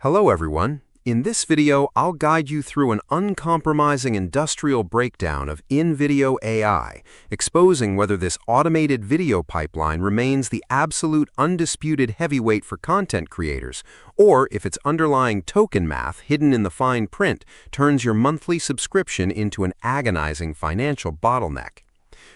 Hello everyone. In this video, I'll guide you through an uncompromising industrial breakdown of invideo.ai, exposing whether this automated video pipeline remains the absolute undisputed heavyweight for content creators, or if its underlying token math hidden in the fine print turns your monthly subscription into an agonizing financial bottleneck.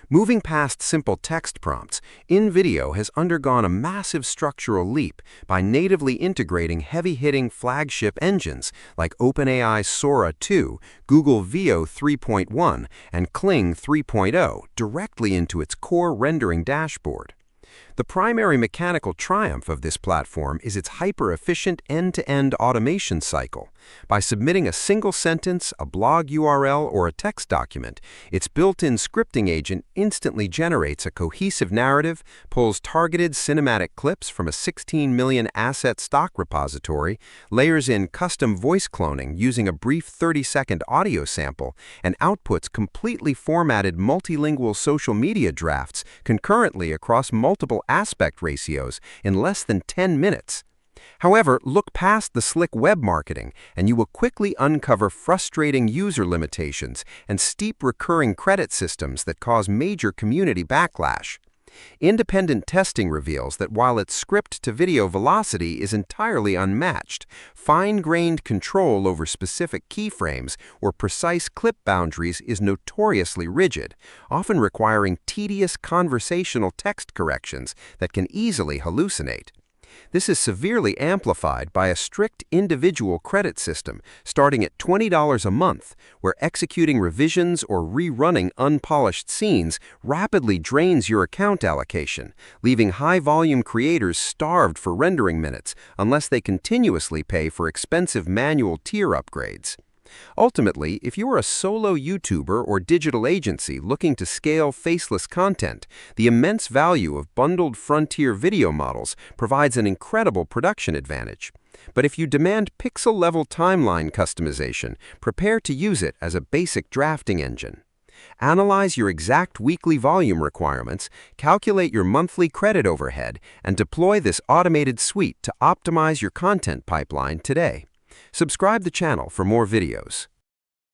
Moving past simple text prompts, InVideo has undergone a massive structural leap by natively integrating heavy-hitting flagship engines like OpenAI's Sora 2, Google Veo 3.1, and Kling 3.0 directly into its core rendering dashboard. The primary mechanical triumph of this platform is its hyper-efficient end-to-end automation cycle. By submitting a single sentence, a blog URL, or a text document, its built-in scripting agent instantly generates a cohesive narrative, pulls targeted cinematic clips from a 16 million asset stock repository, layers in custom voice cloning using a brief 30-second audio sample, and outputs completely formatted multilingual social media drafts concurrently across multiple aspect ratios in less than 10 minutes. However, look past the slick web marketing, and you will quickly uncover frustrating user limitations and steep recurring credit systems that cause major community backlash. Independent testing reveals that while its script-to-video velocity is entirely unmatched, fine-grained control over specific keyframes or precise clip boundaries is notoriously rigid, often requiring tedious conversational text corrections that can easily hallucinate. This is severely amplified by a strict individual credit system starting at $20 a month, where executing revisions or rerunning unpolished scenes rapidly drains your account allocation, leaving high-volume creators starved for rendering minutes unless they continuously pay for expensive manual tier upgrades. Ultimately, if you are a solo YouTuber or digital agency looking to scale faceless content, the immense value of bundled frontier video models provides an incredible production advantage. But if you demand pixel-level timeline customization, prepare to use it as a basic drafting engine. Analyze your exact weekly volume requirements, calculate your monthly credit overhead, and deploy this automated suite to optimize your content pipeline today. Subscribe the channel for more videos.